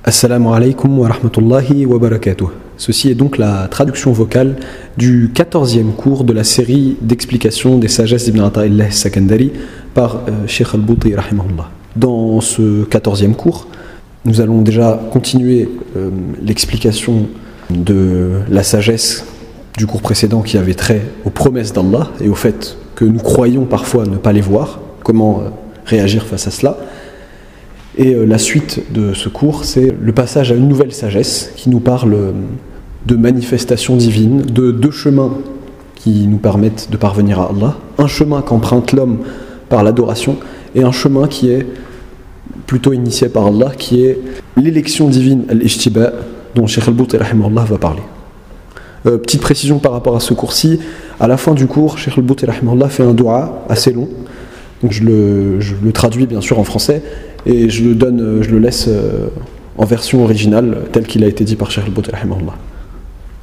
Assalamu alaikum wa rahmatullahi wa barakatuh. Ceci est donc la traduction vocale du 14e cours de la série d'explications des sagesses d'Ibn Ata'illah Sakandari par Sheikh al-Bouti rahimahullah. Dans ce 14e cours, nous allons déjà continuer l'explication de la sagesse du cours précédent qui avait trait aux promesses d'Allah et au fait que nous croyons parfois ne pas les voir, comment réagir face à cela. Et la suite de ce cours, c'est le passage à une nouvelle sagesse qui nous parle de manifestations divines, de deux chemins qui nous permettent de parvenir à Allah. Un chemin qu'emprunte l'homme par l'adoration et un chemin qui est plutôt initié par Allah, qui est l'élection divine, al-ijtiba, dont Sheikh al-Bouti rahimahullah va parler. Petite précision par rapport à ce cours-ci, à la fin du cours, Sheikh al-Bouti rahimahullah fait un dua assez long, donc je le traduis bien sûr en français, et je le laisse en version originale, tel qu'il a été dit par Sheikh al-Bouti rahimahullah.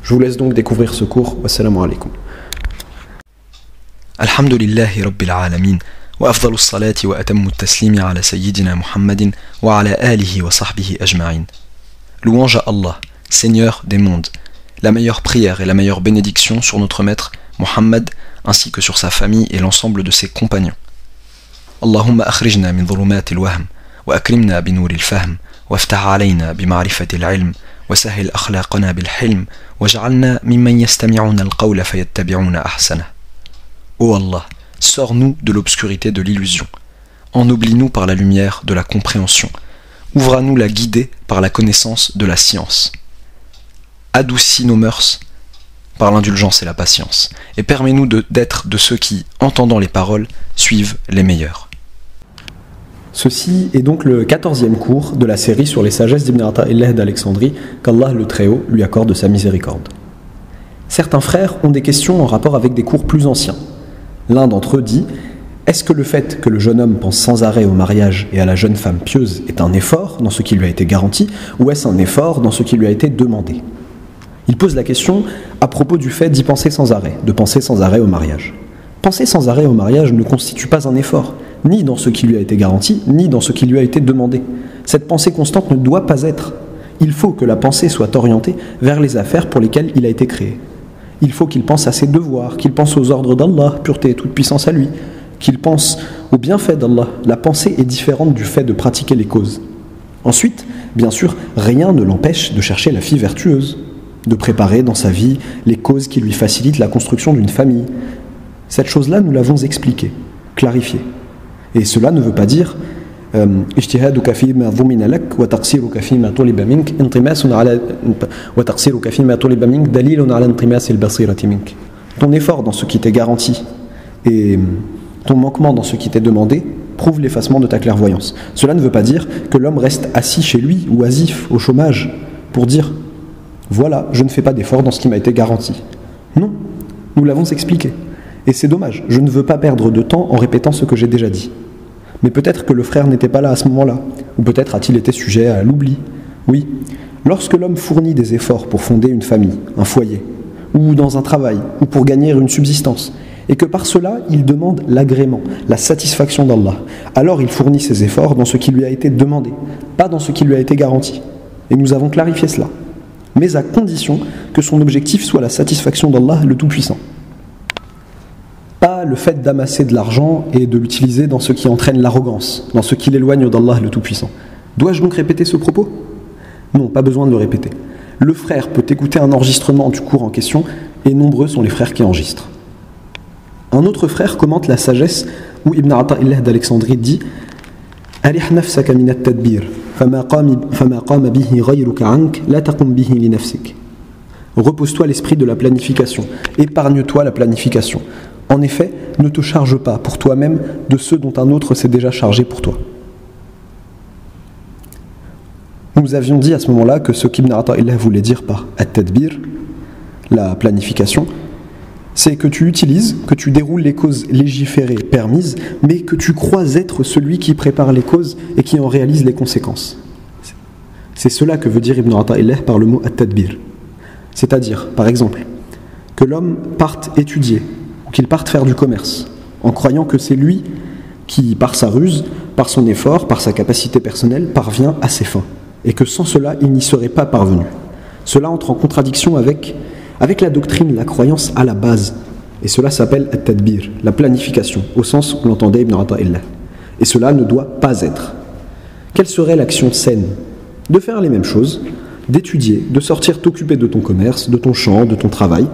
Je vous laisse donc découvrir ce cours. Wassalamu alaikum. Alhamdulillahi Rabbil Alamin. Wa afdalu salati wa atammu taslimi ala sayyidina Muhammadin wa ala alihi wa sahbihi ajma'in. Louange à Allah, Seigneur des mondes. La meilleure prière et la meilleure bénédiction sur notre maître Muhammad ainsi que sur sa famille et l'ensemble de ses compagnons. Allahumma akhrijna min dhulumati al-wahm wa akrimna bi nouri al-fahm waftah alayna bi ma'rifati al-ilm wa sahhil akhlaqana bil hilm waj'alna mimman yastami'una al-qawla fayattabi'una ahsana. Ô Allah, sors-nous de l'obscurité de l'illusion. Ennoblis-nous par la lumière de la compréhension. Ouvre à nous la guidée par la connaissance de la science. Adoucis nos mœurs par l'indulgence et la patience, et permets-nous d'être de ceux qui, entendant les paroles, suivent les meilleurs. Ceci est donc le 14e cours de la série sur les sagesses d'Ibn Ata'illah d'Alexandrie, qu'Allah le Très-Haut lui accorde sa miséricorde. Certains frères ont des questions en rapport avec des cours plus anciens. L'un d'entre eux dit « Est-ce que le fait que le jeune homme pense sans arrêt au mariage et à la jeune femme pieuse est un effort dans ce qui lui a été garanti, ou est-ce un effort dans ce qui lui a été demandé ?» Il pose la question à propos du fait d'y penser sans arrêt, de penser sans arrêt au mariage. Penser sans arrêt au mariage ne constitue pas un effort, ni dans ce qui lui a été garanti, ni dans ce qui lui a été demandé. Cette pensée constante ne doit pas être. Il faut que la pensée soit orientée vers les affaires pour lesquelles il a été créé. Il faut qu'il pense à ses devoirs, qu'il pense aux ordres d'Allah, pureté et toute puissance à lui, qu'il pense aux bienfaits d'Allah. La pensée est différente du fait de pratiquer les causes. Ensuite, bien sûr, rien ne l'empêche de chercher la fille vertueuse, de préparer dans sa vie les causes qui lui facilitent la construction d'une famille. Cette chose-là, nous l'avons expliquée, clarifiée. Et cela ne veut pas dire اجتهادك فيما ضمن لك وتقصيرك فيما طلب منك انطماس على وتقصيرك فيما طلب منك دليل على انطماس البصيرة منك. Ton effort dans ce qui t'est garanti et ton manquement dans ce qui t'est demandé prouve l'effacement de ta clairvoyance. Cela ne veut pas dire que l'homme reste assis chez lui, oisif, au chômage, pour dire « Voilà, je ne fais pas d'effort dans ce qui m'a été garanti. » Non, nous l'avons expliqué. Et c'est dommage, je ne veux pas perdre de temps en répétant ce que j'ai déjà dit. Mais peut-être que le frère n'était pas là à ce moment-là, ou peut-être a-t-il été sujet à l'oubli. Oui, lorsque l'homme fournit des efforts pour fonder une famille, un foyer, ou dans un travail, ou pour gagner une subsistance, et que par cela il demande l'agrément, la satisfaction d'Allah, alors il fournit ses efforts dans ce qui lui a été demandé, pas dans ce qui lui a été garanti. Et nous avons clarifié cela, mais à condition que son objectif soit la satisfaction d'Allah le Tout-Puissant. Pas le fait d'amasser de l'argent et de l'utiliser dans ce qui entraîne l'arrogance, dans ce qui l'éloigne d'Allah le Tout-Puissant. Dois-je donc répéter ce propos ? Non, pas besoin de le répéter. Le frère peut écouter un enregistrement du cours en question, et nombreux sont les frères qui enregistrent. Un autre frère commente la sagesse où Ibn Ata'illah d'Alexandrie dit « Arih nafsaka min at-tadbir, fama qama bihi ghayruka ank, la taqum bihi li nafsik. » Repose-toi l'esprit de la planification, épargne-toi la planification. En effet, ne te charge pas pour toi-même de ceux dont un autre s'est déjà chargé pour toi. Nous avions dit à ce moment-là que ce qu'Ibn Ata'illah voulait dire par at-tadbir, la planification, c'est que tu utilises, que tu déroules les causes légiférées, permises, mais que tu crois être celui qui prépare les causes et qui en réalise les conséquences. C'est cela que veut dire Ibn Ata'illah par le mot at-tadbir. C'est-à-dire, par exemple, que l'homme parte étudier, qu'il parte faire du commerce, en croyant que c'est lui qui, par sa ruse, par son effort, par sa capacité personnelle, parvient à ses fins. et que sans cela, il n'y serait pas parvenu. Cela entre en contradiction avec la doctrine, la croyance à la base. Et cela s'appelle at-tadbir, la planification, au sens où l'entendait Ibn Ata'illah. Et cela ne doit pas être. Quelle serait l'action saine? De faire les mêmes choses, d'étudier, de sortir t'occuper de ton commerce, de ton champ, de ton travail,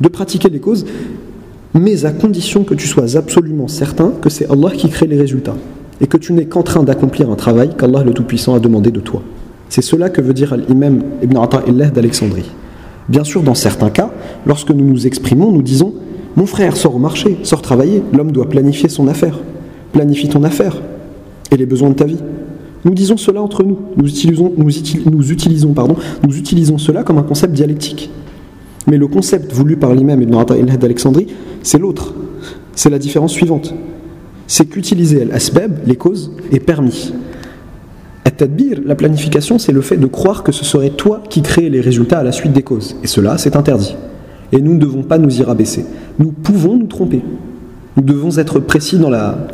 de pratiquer les causes, mais à condition que tu sois absolument certain que c'est Allah qui crée les résultats et que tu n'es qu'en train d'accomplir un travail qu'Allah le Tout-Puissant a demandé de toi. C'est cela que veut dire l'imam Ibn Ata'illah d'Alexandrie. Bien sûr, dans certains cas, lorsque nous nous exprimons, nous disons « Mon frère, sors au marché, sors travailler, l'homme doit planifier son affaire. Planifie ton affaire et les besoins de ta vie. » Nous disons cela entre nous. Nous utilisons cela comme un concept dialectique. Mais le concept voulu par l'imam Ibn Ata'illah d'Alexandrie, c'est l'autre. C'est la différence suivante. C'est qu'utiliser al-asbab, les causes, est permis. At-tadbir, la planification, c'est le fait de croire que ce serait toi qui crée les résultats à la suite des causes. Et cela, c'est interdit. Et nous ne devons pas nous y rabaisser. Nous pouvons nous tromper. Nous devons être précis dans la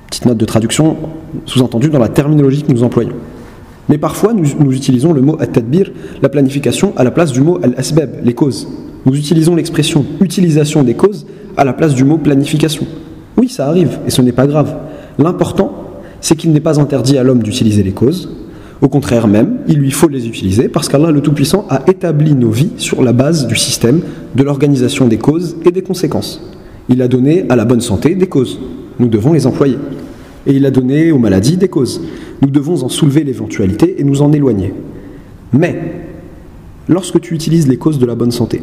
petite note de traduction, sous-entendu dans la terminologie que nous employons. Mais parfois, nous utilisons le mot at-tadbir, la planification, à la place du mot al-asbab, les causes. Nous utilisons l'expression utilisation des causes à la place du mot planification. Oui, ça arrive, et ce n'est pas grave. L'important, c'est qu'il n'est pas interdit à l'homme d'utiliser les causes. Au contraire même, il lui faut les utiliser parce qu'Allah le Tout-Puissant a établi nos vies sur la base du système, de l'organisation des causes et des conséquences. Il a donné à la bonne santé des causes. Nous devons les employer. Et il a donné aux maladies des causes. Nous devons en soulever l'éventualité et nous en éloigner. Mais, lorsque tu utilises les causes de la bonne santé,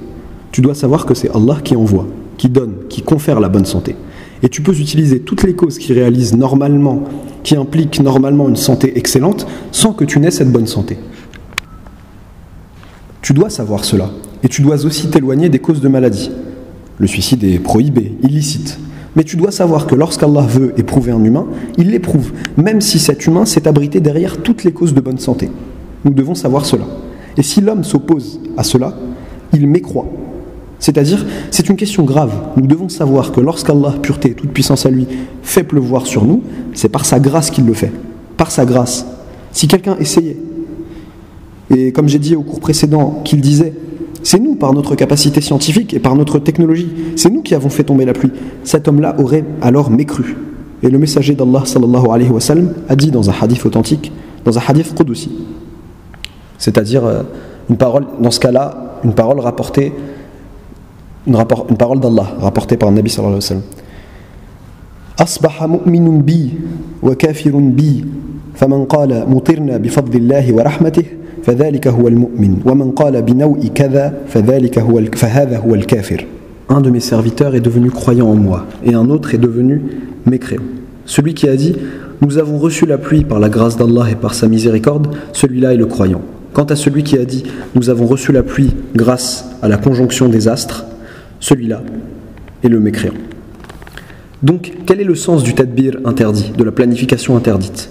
tu dois savoir que c'est Allah qui envoie, qui donne, qui confère la bonne santé. Et tu peux utiliser toutes les causes qui réalisent normalement, qui impliquent normalement une santé excellente, sans que tu n'aies cette bonne santé. Tu dois savoir cela. Et tu dois aussi t'éloigner des causes de maladie. Le suicide est prohibé, illicite. Mais tu dois savoir que lorsqu'Allah veut éprouver un humain, il l'éprouve, même si cet humain s'est abrité derrière toutes les causes de bonne santé. Nous devons savoir cela. Et si l'homme s'oppose à cela, il mécroit. C'est-à-dire, c'est une question grave. Nous devons savoir que lorsqu'Allah, pureté et toute puissance à lui, fait pleuvoir sur nous, c'est par sa grâce qu'il le fait. Par sa grâce. Si quelqu'un essayait, et comme j'ai dit au cours précédent, qu'il disait c'est nous, par notre capacité scientifique et par notre technologie, c'est nous qui avons fait tomber la pluie, cet homme-là aurait alors mécru. Et le messager d'Allah sallallahu alayhi wa sallam a dit dans un hadith authentique, dans un hadith qudusi, c'est-à-dire une parole, dans ce cas-là, une parole rapportée, une parole d'Allah rapportée par le Nabi sallallahu alayhi wa sallam. Asbaha mu'minun bi wa kafirun bi faman qala mutirna bi fadlillahi wa rahmatih فذلك هو المؤمن ومن قال بنوء كذا فهذا هو الكافر. Un de mes serviteurs est devenu croyant en moi et un autre est devenu mécréant. Celui qui a dit nous avons reçu la pluie par la grâce d'Allah et par sa miséricorde, celui-là est le croyant. Quant à celui qui a dit nous avons reçu la pluie grâce à la conjonction des astres, celui-là est le mécréant. Donc, quel est le sens du tadbir interdit, de la planification interdite?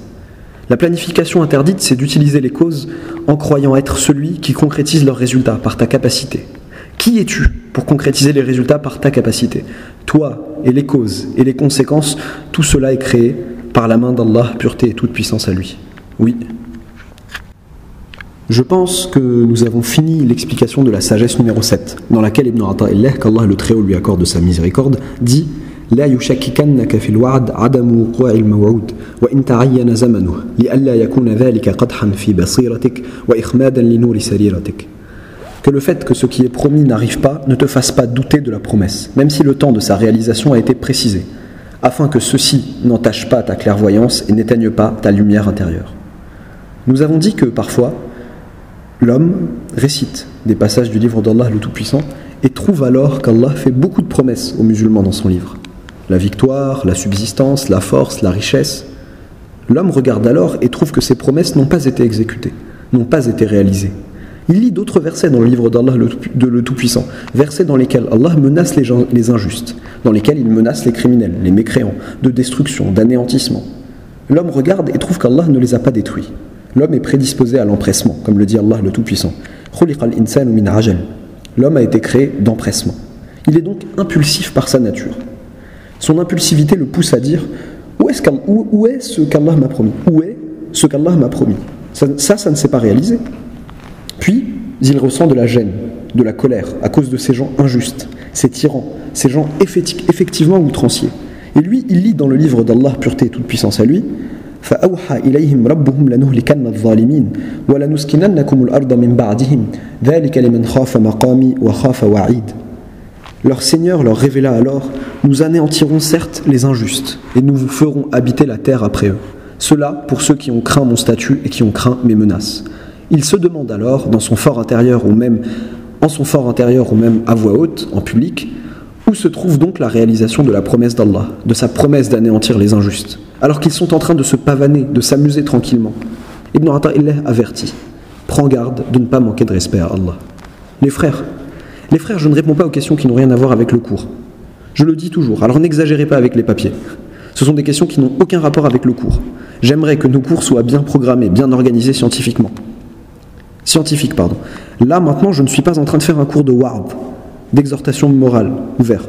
La planification interdite, c'est d'utiliser les causes en croyant être celui qui concrétise leurs résultats par ta capacité. Qui es-tu pour concrétiser les résultats par ta capacité? Toi et les causes et les conséquences, tout cela est créé par la main d'Allah, pureté et toute puissance à lui. Oui. Je pense que nous avons fini l'explication de la sagesse numéro 7, dans laquelle Ibn Ata'illah, qu'Allah le Très-Haut lui accorde sa miséricorde, dit لا يشككنك في الوعد عدم وقوع الموعود وإن تعين زمنه لئلا يكون ذلك قدحا في بصيرتك وإخمادا لنور سريرتك. Que le fait que ce qui est promis n'arrive pas ne te fasse pas douter de la promesse, même si le temps de sa réalisation a été précisé, afin que ceci n'entache pas ta clairvoyance et n'éteigne pas ta lumière intérieure. Nous avons dit que parfois, l'homme récite des passages du livre d'Allah le Tout-Puissant et trouve alors qu'Allah fait beaucoup de promesses aux musulmans dans son livre. La victoire, la subsistance, la force, la richesse. L'homme regarde alors et trouve que ces promesses n'ont pas été exécutées, n'ont pas été réalisées. Il lit d'autres versets dans le livre d'Allah le Tout-Puissant, versets dans lesquels Allah menace les injustes, dans lesquels il menace les criminels, les mécréants, de destruction, d'anéantissement. L'homme regarde et trouve qu'Allah ne les a pas détruits. L'homme est prédisposé à l'empressement, comme le dit Allah le Tout-Puissant. L'homme a été créé d'empressement. Il est donc impulsif par sa nature. Son impulsivité le pousse à dire où est ce qu'Allah m'a promis? Où est ce qu'Allah m'a promis? Ça ne s'est pas réalisé. Puis, il ressent de la gêne, de la colère, à cause de ces gens injustes, ces tyrans, ces gens effectivement outranciers. Et lui, il lit dans le livre d'Allah, pureté et toute puissance à lui, فأوحى إليهم ربهم لنهلكن الظالمين ولنسكننكم الأرض من بعدهم ذلك لمن خاف مقامي وخاف وعيد. Leur Seigneur leur révéla alors: nous anéantirons certes les injustes et nous vous ferons habiter la terre après eux. Cela pour ceux qui ont craint mon statut et qui ont craint mes menaces. Il se demande alors, dans son fort intérieur ou même à voix haute, en public, où se trouve donc la réalisation de la promesse d'Allah, de sa promesse d'anéantir les injustes, alors qu'ils sont en train de se pavaner, de s'amuser tranquillement. Ibn Ata'illah avertit: prends garde de ne pas manquer de respect à Allah. Les frères, je ne réponds pas aux questions qui n'ont rien à voir avec le cours. Je le dis toujours, alors n'exagérez pas avec les papiers. Ce sont des questions qui n'ont aucun rapport avec le cours. J'aimerais que nos cours soient bien programmés, bien organisés scientifique. Là, maintenant, je ne suis pas en train de faire un cours de wa'd, d'exhortation morale, ouvert.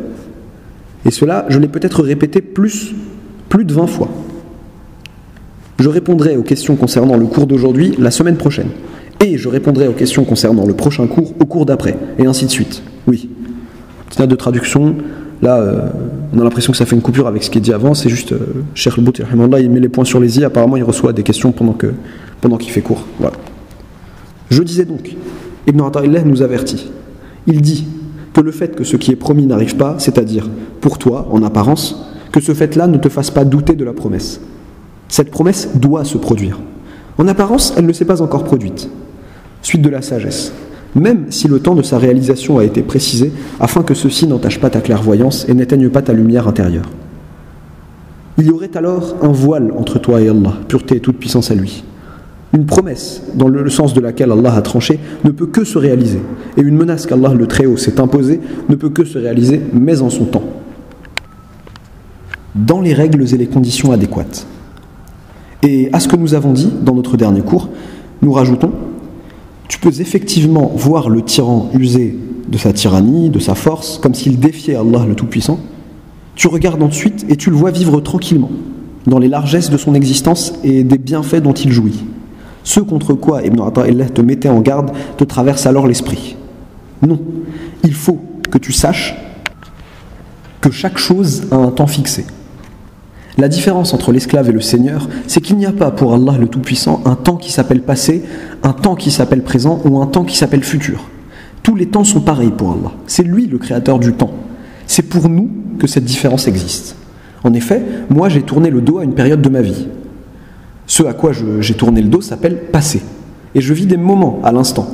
Et cela, je l'ai peut-être répété plus de 20 fois. Je répondrai aux questions concernant le cours d'aujourd'hui la semaine prochaine. Et je répondrai aux questions concernant le prochain cours au cours d'après, et ainsi de suite. Oui. Petite note de traduction. Là, on a l'impression que ça fait une coupure avec ce qui est dit avant. C'est juste, Cheikh El-Bouti, il met les points sur les i. Apparemment, il reçoit des questions pendant qu'il fait cours. Voilà. Je disais donc, Ibn Ata'illah nous avertit. Il dit que le fait que ce qui est promis n'arrive pas, c'est-à-dire, pour toi, en apparence, que ce fait-là ne te fasse pas douter de la promesse. Cette promesse doit se produire. En apparence, elle ne s'est pas encore produite. Suite de la sagesse. Même si le temps de sa réalisation a été précisé, afin que ceci n'entache pas ta clairvoyance et n'éteigne pas ta lumière intérieure. Il y aurait alors un voile entre toi et Allah, pureté et toute puissance à lui. Une promesse, dans le sens de laquelle Allah a tranché, ne peut que se réaliser. Et une menace qu'Allah le Très-Haut s'est imposée ne peut que se réaliser, mais en son temps. Dans les règles et les conditions adéquates. Et à ce que nous avons dit dans notre dernier cours, nous rajoutons: tu peux effectivement voir le tyran user de sa tyrannie, de sa force, comme s'il défiait Allah le Tout-Puissant. Tu regardes ensuite et tu le vois vivre tranquillement, dans les largesses de son existence et des bienfaits dont il jouit. Ce contre quoi Ibn Ata'illah te mettait en garde te traverse alors l'esprit. Non, il faut que tu saches que chaque chose a un temps fixé. La différence entre l'esclave et le Seigneur, c'est qu'il n'y a pas pour Allah le Tout-Puissant un temps qui s'appelle passé, un temps qui s'appelle présent ou un temps qui s'appelle futur. Tous les temps sont pareils pour Allah. C'est lui le créateur du temps. C'est pour nous que cette différence existe. En effet, moi j'ai tourné le dos à une période de ma vie. Ce à quoi j'ai tourné le dos s'appelle passé. Et je vis des moments à l'instant.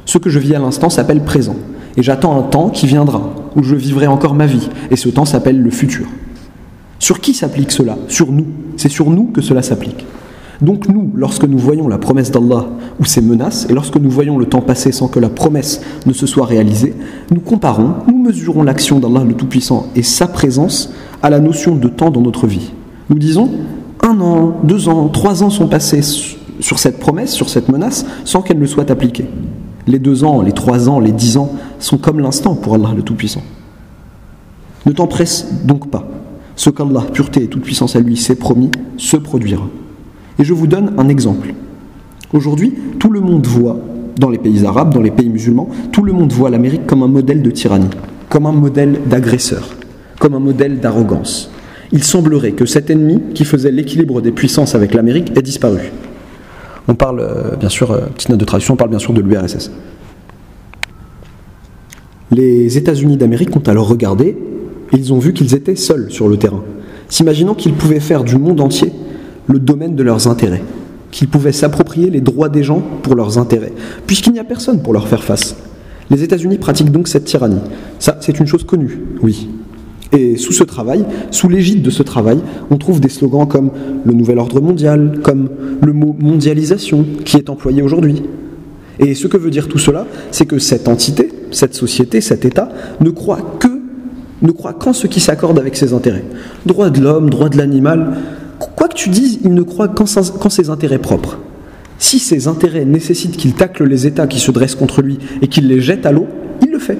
Ce que je vis à l'instant s'appelle présent. Et j'attends un temps qui viendra, où je vivrai encore ma vie. Et ce temps s'appelle le futur. Sur qui s'applique cela? Sur nous. C'est sur nous que cela s'applique. Donc nous, lorsque nous voyons la promesse d'Allah ou ses menaces, et lorsque nous voyons le temps passer sans que la promesse ne se soit réalisée, nous comparons, nous mesurons l'action d'Allah le Tout-Puissant et sa présence à la notion de temps dans notre vie. Nous disons, 1 an, 2 ans, 3 ans sont passés sur cette promesse, sur cette menace, sans qu'elle ne soit appliquée. Les 2 ans, les 3 ans, les 10 ans sont comme l'instant pour Allah le Tout-Puissant. Ne t'empresse donc pas. Ce qu'Allah, pureté et toute puissance à lui, s'est promis, se produira. Et je vous donne un exemple. Aujourd'hui, tout le monde voit, dans les pays arabes, dans les pays musulmans, tout le monde voit l'Amérique comme un modèle de tyrannie, comme un modèle d'agresseur, comme un modèle d'arrogance. Il semblerait que cet ennemi qui faisait l'équilibre des puissances avec l'Amérique ait disparu. On parle, bien sûr, petite note de traduction, on parle bien sûr de l'URSS. Les États-Unis d'Amérique ont alors regardé et ils ont vu qu'ils étaient seuls sur le terrain, s'imaginant qu'ils pouvaient faire du monde entier le domaine de leurs intérêts, qu'ils pouvaient s'approprier les droits des gens pour leurs intérêts, puisqu'il n'y a personne pour leur faire face. Les États-Unis pratiquent donc cette tyrannie. Ça, c'est une chose connue, oui. Et sous ce travail, sous l'égide de ce travail, on trouve des slogans comme le nouvel ordre mondial, comme le mot mondialisation qui est employé aujourd'hui. Et ce que veut dire tout cela, c'est que cette entité, cette société, cet État ne croit qu'en ce qui s'accorde avec ses intérêts. Droit de l'homme, droit de l'animal, quoi que tu dises, il ne croit qu'en ses intérêts propres. Si ses intérêts nécessitent qu'il tacle les États qui se dressent contre lui et qu'il les jette à l'eau, il le fait.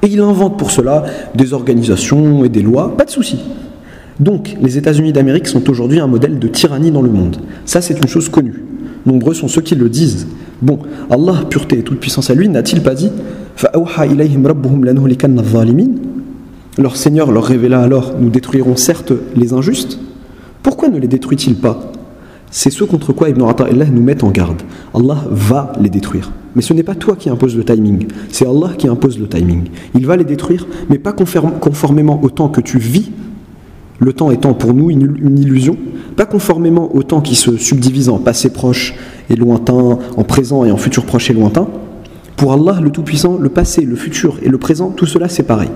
Et il invente pour cela des organisations et des lois, pas de souci. Donc, les États-Unis d'Amérique sont aujourd'hui un modèle de tyrannie dans le monde. Ça, c'est une chose connue. nombreux sont ceux qui le disent. Bon, Allah, pureté et toute puissance à lui, n'a-t-il pas dit فَأَوْحَى إِلَيْهِمْ رَبُّهُمْ لَنُهْلِكَنَّ الظَّالِمِينَ? Leur Seigneur leur révéla alors: nous détruirons certes les injustes. Pourquoi ne les détruit-il pas? C'est ce contre quoi Ibn Ata'illah nous met en garde. Allah va les détruire. Mais ce n'est pas toi qui imposes le timing, c'est Allah qui impose le timing. Il va les détruire, mais pas conformément au temps que tu vis, le temps étant pour nous une illusion, pas conformément au temps qui se subdivise en passé proche et lointain, en présent et en futur proche et lointain. Pour Allah, le Tout-Puissant, le passé, le futur et le présent, tout cela c'est pareil.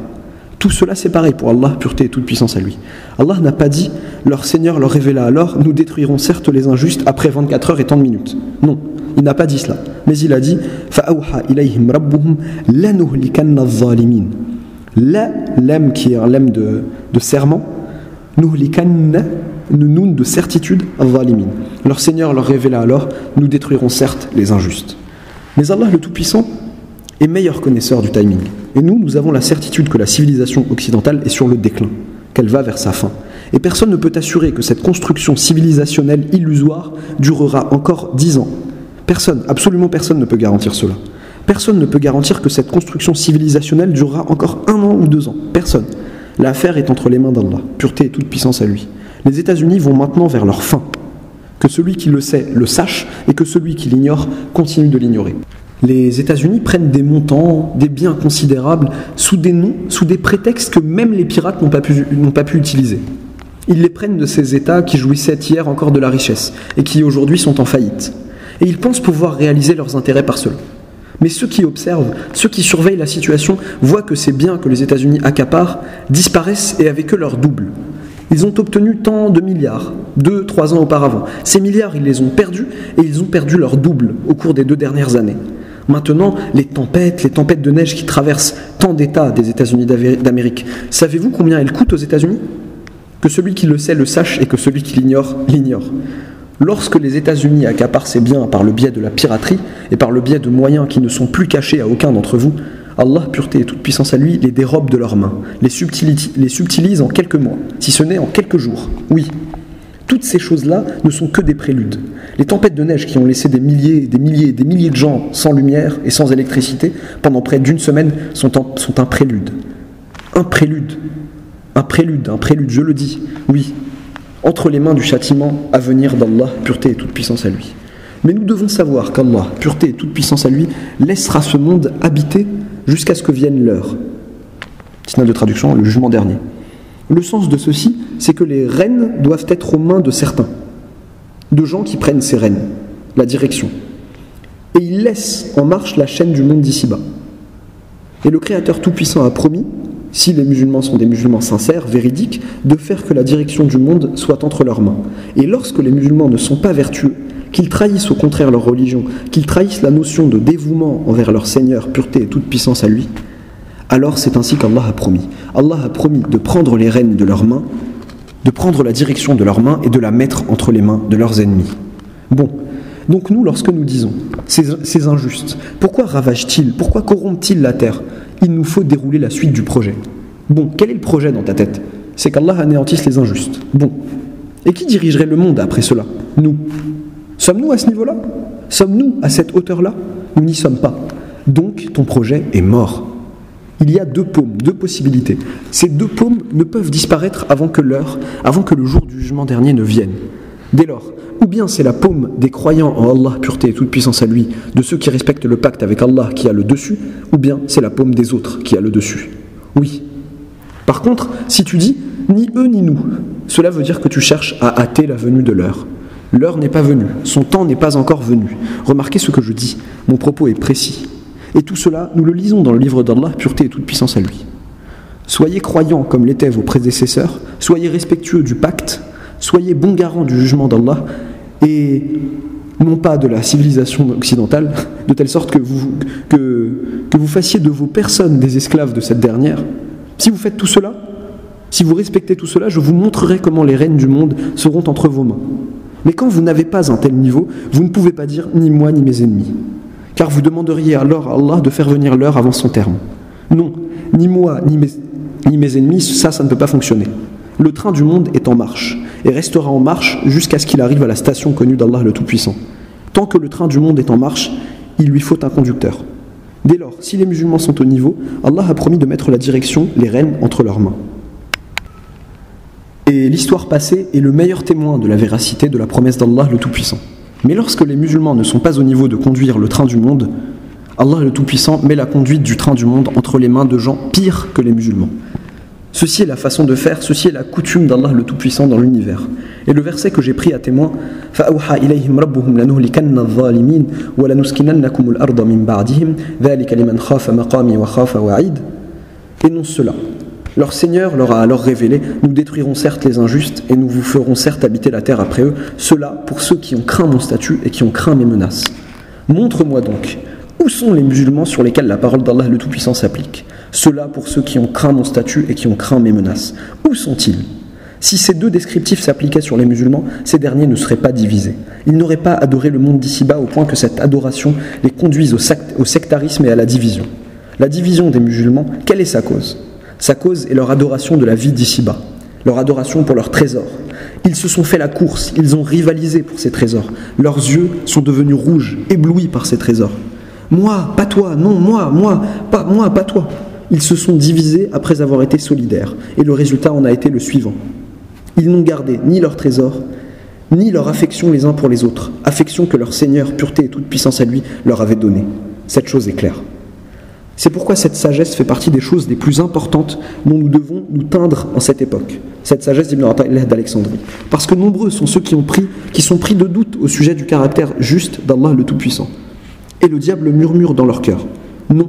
Tout cela c'est pareil pour Allah, pureté et toute puissance à lui. Allah n'a pas dit, leur Seigneur leur révéla alors, nous détruirons certes les injustes après 24 heures et tant de minutes. Non, il n'a pas dit cela. Mais il a dit, فَأَوْحَى إِلَيْهِمْ رَبُّهُمْ لَنُهْلِكَنَّ الظَّالِمِينَ. La, lemme qui est un lemme de serment, nuhlikanna, nounoun de certitude, al-zalimin. Leur Seigneur leur révéla alors, nous détruirons certes les injustes. Mais Allah le Tout-Puissant est meilleur connaisseur du timing. Et nous avons la certitude que la civilisation occidentale est sur le déclin, qu'elle va vers sa fin. Et personne ne peut assurer que cette construction civilisationnelle illusoire durera encore 10 ans. Personne, absolument personne ne peut garantir cela. Personne ne peut garantir que cette construction civilisationnelle durera encore 1 an ou 2 ans. Personne. L'affaire est entre les mains d'Allah, pureté et toute puissance à lui. Les États-Unis vont maintenant vers leur fin. Que celui qui le sait le sache et que celui qui l'ignore continue de l'ignorer. Les États-Unis prennent des montants, des biens considérables, sous des noms, sous des prétextes que même les pirates n'ont pas pu utiliser. Ils les prennent de ces États qui jouissaient hier encore de la richesse et qui aujourd'hui sont en faillite. Et ils pensent pouvoir réaliser leurs intérêts par cela. Mais ceux qui observent, ceux qui surveillent la situation, voient que ces biens que les États-Unis accaparent disparaissent et avec eux leur double. Ils ont obtenu tant de milliards, 2-3 ans auparavant. Ces milliards, ils les ont perdus et ils ont perdu leur double au cours des 2 dernières années. Maintenant, les tempêtes de neige qui traversent tant d'États des États-Unis d'Amérique, savez-vous combien elles coûtent aux États-Unis? Que celui qui le sait le sache et que celui qui l'ignore, l'ignore. Lorsque les États-Unis accaparent ces biens par le biais de la piraterie et par le biais de moyens qui ne sont plus cachés à aucun d'entre vous, Allah, pureté et toute puissance à lui, les dérobe de leurs mains, les subtilise en quelques mois, si ce n'est en quelques jours. Oui, toutes ces choses-là ne sont que des préludes. Les tempêtes de neige qui ont laissé des milliers de gens sans lumière et sans électricité pendant près d'1 semaine sont un prélude. Un prélude, je le dis, oui, entre les mains du châtiment à venir d'Allah, pureté et toute puissance à lui. Mais nous devons savoir qu'Allah, pureté et toute puissance à lui, laissera ce monde habiter jusqu'à ce que vienne l'heure. Signe de traduction, le jugement dernier. Le sens de ceci, c'est que les rênes doivent être aux mains de certains, de gens qui prennent ces rênes, la direction. Et ils laissent en marche la chaîne du monde d'ici-bas. Et le Créateur Tout-Puissant a promis, si les musulmans sont des musulmans sincères, véridiques, de faire que la direction du monde soit entre leurs mains. Et lorsque les musulmans ne sont pas vertueux, qu'ils trahissent au contraire leur religion, qu'ils trahissent la notion de dévouement envers leur Seigneur, pureté et toute puissance à lui, alors c'est ainsi qu'Allah a promis. Allah a promis de prendre les rênes de leurs mains, de prendre la direction de leurs mains et de la mettre entre les mains de leurs ennemis. Bon, donc nous, lorsque nous disons ces injustes, pourquoi ravagent-ils, pourquoi corrompent-ils la terre? Il nous faut dérouler la suite du projet. Bon, quel est le projet dans ta tête? C'est qu'Allah anéantisse les injustes. Bon, et qui dirigerait le monde après cela? Nous. Sommes-nous à ce niveau-là? Sommes-nous à cette hauteur-là? Nous n'y sommes pas. Donc, ton projet est mort. Il y a 2 paumes, 2 possibilités. Ces 2 paumes ne peuvent disparaître avant que le jour du jugement dernier ne vienne. Dès lors, ou bien c'est la paume des croyants en Allah, pureté et toute puissance à lui, de ceux qui respectent le pacte avec Allah qui a le dessus, ou bien c'est la paume des autres qui a le dessus. Oui. Par contre, si tu dis « ni eux ni nous », cela veut dire que tu cherches à hâter la venue de l'heure. L'heure n'est pas venue, son temps n'est pas encore venu. Remarquez ce que je dis, mon propos est précis. Et tout cela, nous le lisons dans le livre d'Allah, pureté et toute puissance à lui. Soyez croyants comme l'étaient vos prédécesseurs, soyez respectueux du pacte, soyez bons garants du jugement d'Allah, et non pas de la civilisation occidentale, de telle sorte que vous fassiez de vos personnes des esclaves de cette dernière. Si vous faites tout cela, si vous respectez tout cela, je vous montrerai comment les rênes du monde seront entre vos mains. Mais quand vous n'avez pas un tel niveau, vous ne pouvez pas dire ni moi ni mes ennemis. Car vous demanderiez alors à Allah de faire venir l'heure avant son terme. Non, ni moi ni mes ennemis, ça ne peut pas fonctionner. Le train du monde est en marche, et restera en marche jusqu'à ce qu'il arrive à la station connue d'Allah le Tout-Puissant. Tant que le train du monde est en marche, il lui faut un conducteur. Dès lors, si les musulmans sont au niveau, Allah a promis de mettre la direction, les rênes, entre leurs mains. Et l'histoire passée est le meilleur témoin de la véracité de la promesse d'Allah le Tout-Puissant. Mais lorsque les musulmans ne sont pas au niveau de conduire le train du monde, Allah le Tout-Puissant met la conduite du train du monde entre les mains de gens pires que les musulmans. Ceci est la façon de faire, ceci est la coutume d'Allah le Tout-Puissant dans l'univers. Et le verset que j'ai pris à témoin, فَأَوْحَى إِلَيْهِمْ رَبُّهُمْ لَنُهْلِكَنَّ الظَّالِمِينَ وَلَنُسْكِنَنَّكُمُ الْأَرْضَ مِنْ بَعْدِهِمْ ذَلِكَ لِمَنْ خَافَ مَقَامِي وَخَافَ وَعِيدٍ énonce cela. Leur Seigneur leur a alors révélé, nous détruirons certes les injustes et nous vous ferons certes habiter la terre après eux, cela pour ceux qui ont craint mon statut et qui ont craint mes menaces. Montre-moi donc, où sont les musulmans sur lesquels la parole d'Allah le Tout-Puissant s'applique? Cela pour ceux qui ont craint mon statut et qui ont craint mes menaces. Où sont-ils? Si ces deux descriptifs s'appliquaient sur les musulmans, ces derniers ne seraient pas divisés. Ils n'auraient pas adoré le monde d'ici-bas au point que cette adoration les conduise au sectarisme et à la division. La division des musulmans, quelle est sa cause? Sa cause est leur adoration de la vie d'ici-bas, leur adoration pour leurs trésors. Ils se sont fait la course, ils ont rivalisé pour ces trésors. Leurs yeux sont devenus rouges, éblouis par ces trésors. Moi, pas toi, non, moi, pas toi. Ils se sont divisés après avoir été solidaires, et le résultat en a été le suivant. Ils n'ont gardé ni leurs trésors, ni leur affection les uns pour les autres, affection que leur Seigneur, pureté et toute puissance à lui, leur avait donnée. Cette chose est claire. C'est pourquoi cette sagesse fait partie des choses les plus importantes dont nous devons nous teindre en cette époque. Cette sagesse d'Ibn Ata'illah d'Alexandrie. Parce que nombreux sont ceux qui sont pris de doute au sujet du caractère juste d'Allah le Tout-Puissant. Et le diable murmure dans leur cœur. Non,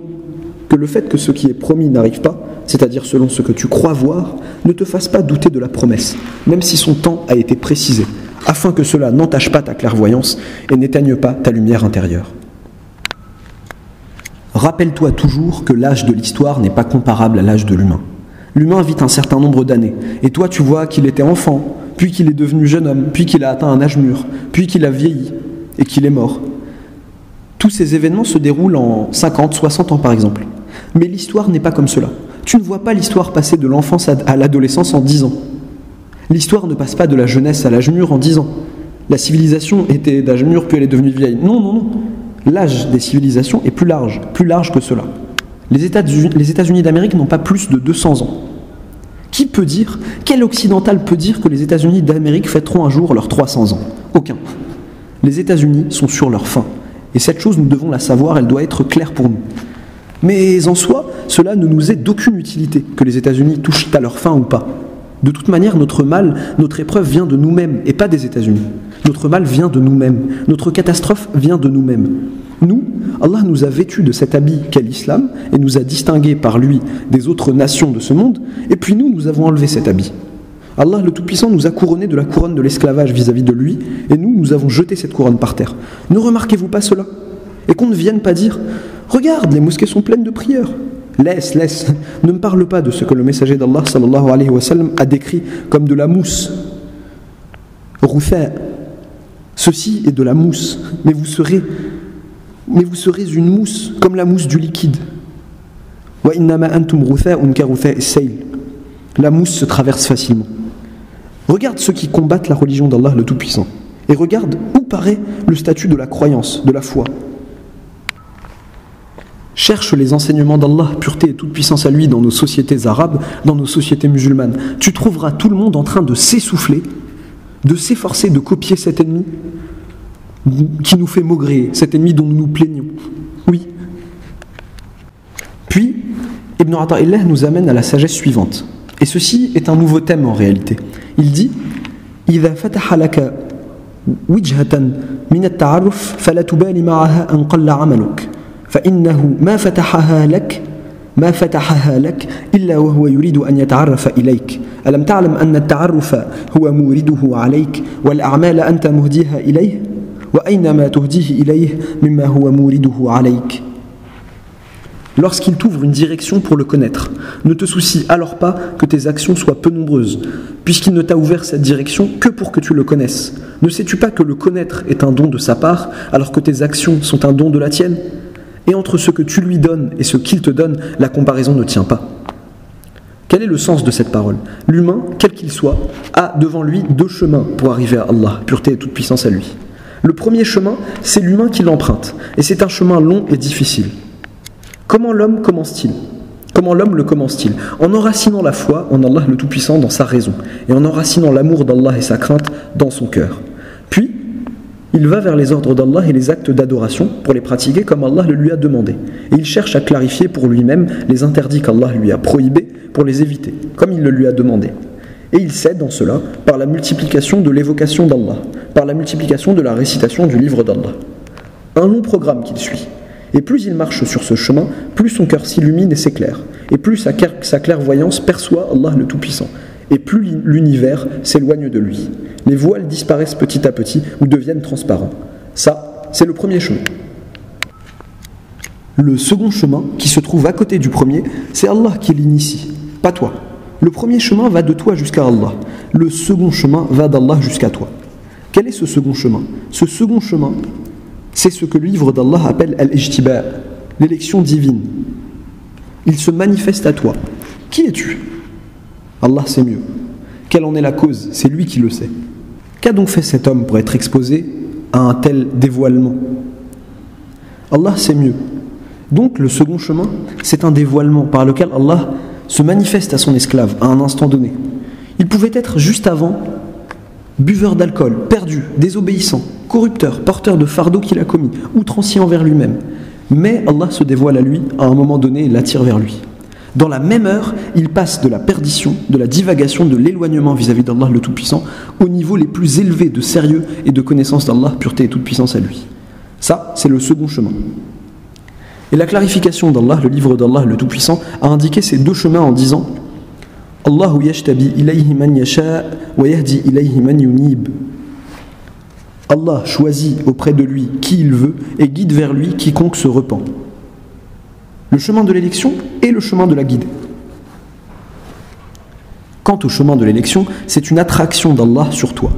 que le fait que ce qui est promis n'arrive pas, c'est-à-dire selon ce que tu crois voir, ne te fasse pas douter de la promesse, même si son temps a été précisé, afin que cela n'entache pas ta clairvoyance et n'éteigne pas ta lumière intérieure. Rappelle-toi toujours que l'âge de l'histoire n'est pas comparable à l'âge de l'humain. L'humain vit un certain nombre d'années, et toi tu vois qu'il était enfant, puis qu'il est devenu jeune homme, puis qu'il a atteint un âge mûr, puis qu'il a vieilli, et qu'il est mort. Tous ces événements se déroulent en 50, 60 ans par exemple. Mais l'histoire n'est pas comme cela. Tu ne vois pas l'histoire passer de l'enfance à l'adolescence en 10 ans. L'histoire ne passe pas de la jeunesse à l'âge mûr en 10 ans. La civilisation était d'âge mûr, puis elle est devenue vieille. Non. L'âge des civilisations est plus large que cela. Les États-Unis d'Amérique n'ont pas plus de 200 ans. Quel occidental peut dire que les États-Unis d'Amérique fêteront un jour leurs 300 ans? Aucun. Les États-Unis sont sur leur fin. Et cette chose, nous devons la savoir, elle doit être claire pour nous. Mais en soi, cela ne nous est d'aucune utilité, que les États-Unis touchent à leur fin ou pas. De toute manière, notre mal, notre épreuve vient de nous-mêmes et pas des États-Unis. Notre mal vient de nous-mêmes. Notre catastrophe vient de nous-mêmes. Nous, Allah nous a vêtus de cet habit qu'est l'islam et nous a distingués par lui des autres nations de ce monde, et puis nous avons enlevé cet habit. Allah le Tout-Puissant nous a couronnés de la couronne de l'esclavage vis-à-vis de lui, et nous avons jeté cette couronne par terre. Ne remarquez-vous pas cela? Et qu'on ne vienne pas dire « Regarde, les mosquées sont pleines de prières ». Laisse. Ne me parle pas de ce que le messager d'Allah sallallahu alayhi wa sallam a décrit comme de la mousse. Routha. Ceci est de la mousse, mais vous serez une mousse comme la mousse du liquide. Wa innama antum rutha'un ka rutha'is sayl. La mousse se traverse facilement. Regarde ceux qui combattent la religion d'Allah le Tout-Puissant et regarde où paraît le statut de la croyance, de la foi. Cherche les enseignements d'Allah, pureté et toute puissance à lui dans nos sociétés arabes, dans nos sociétés musulmanes. Tu trouveras tout le monde en train de s'essouffler, de s'efforcer de copier cet ennemi qui nous fait maugréer, cet ennemi dont nous nous plaignons. Oui. Puis, Ibn Ata'illah nous amène à la sagesse suivante. Et ceci est un nouveau thème en réalité. Il dit « إِذَا فَتَحَ لَكَ وِجْهَةً مِنَ التَّعَرُّفِ فَلَا تُبَالِ مَعَهَا أَنْ قَلَّ عَمَلُكَ فإنه ما فتحها لك إلا وهو يريد أن يتعرف إليك ألم تعلم أن التعرف هو مورده عليك والأعمال أنت مهديها إليه وأينما تهديه إليه مما هو مورده عليك. Lorsqu'il t'ouvre une direction pour le connaître, ne te soucie alors pas que tes actions soient peu nombreuses, puisqu'il ne t'a ouvert cette direction que pour que tu le connaisses. Ne sais-tu pas que le connaître est un don de sa part, alors que tes actions sont un don de la tienne? Et entre ce que tu lui donnes et ce qu'il te donne, la comparaison ne tient pas. Quel est le sens de cette parole? L'humain, quel qu'il soit, a devant lui deux chemins pour arriver à Allah, pureté et toute puissance à lui. Le premier chemin, c'est l'humain qui l'emprunte, et c'est un chemin long et difficile. Comment l'homme commence-t-il ? Comment l'homme le commence-t-il ? En enracinant la foi en Allah le Tout-Puissant dans sa raison, et en enracinant l'amour d'Allah et sa crainte dans son cœur. Puis, il va vers les ordres d'Allah et les actes d'adoration pour les pratiquer comme Allah le lui a demandé. Et il cherche à clarifier pour lui-même les interdits qu'Allah lui a prohibés pour les éviter, comme il le lui a demandé. Et il cède en cela par la multiplication de l'évocation d'Allah, par la multiplication de la récitation du livre d'Allah. Un long programme qu'il suit. Et plus il marche sur ce chemin, plus son cœur s'illumine et s'éclaire, et plus sa clairvoyance perçoit Allah le Tout-Puissant, et plus l'univers s'éloigne de lui. Les voiles disparaissent petit à petit ou deviennent transparents. Ça, c'est le premier chemin. Le second chemin, qui se trouve à côté du premier, c'est Allah qui l'initie, pas toi. Le premier chemin va de toi jusqu'à Allah. Le second chemin va d'Allah jusqu'à toi. Quel est ce second chemin ? Ce second chemin, c'est ce que le livre d'Allah appelle al-ijtiba', l'élection divine. Il se manifeste à toi. Qui es-tu ? Allah sait mieux. Quelle en est la cause ? C'est lui qui le sait. Qu'a donc fait cet homme pour être exposé à un tel dévoilement ? Allah sait mieux. Donc le second chemin, c'est un dévoilement par lequel Allah se manifeste à son esclave à un instant donné. Il pouvait être juste avant buveur d'alcool, perdu, désobéissant, corrupteur, porteur de fardeau qu'il a commis, outrancier envers lui-même. Mais Allah se dévoile à lui à un moment donné et l'attire vers lui. Dans la même heure, il passe de la perdition, de la divagation, de l'éloignement vis-à-vis d'Allah le Tout-Puissant aux niveaux les plus élevés de sérieux et de connaissance d'Allah, pureté et toute puissance à lui. Ça, c'est le second chemin. Et la clarification d'Allah, le livre d'Allah le Tout-Puissant, a indiqué ces deux chemins en disant « Allahu yashtabi ilayhi man yasha wa yahdi ilayhi man yunib » Allah choisit auprès de lui qui il veut et guide vers lui quiconque se repent. Le chemin de l'élection et le chemin de la guide. Quant au chemin de l'élection, c'est une attraction d'Allah sur toi.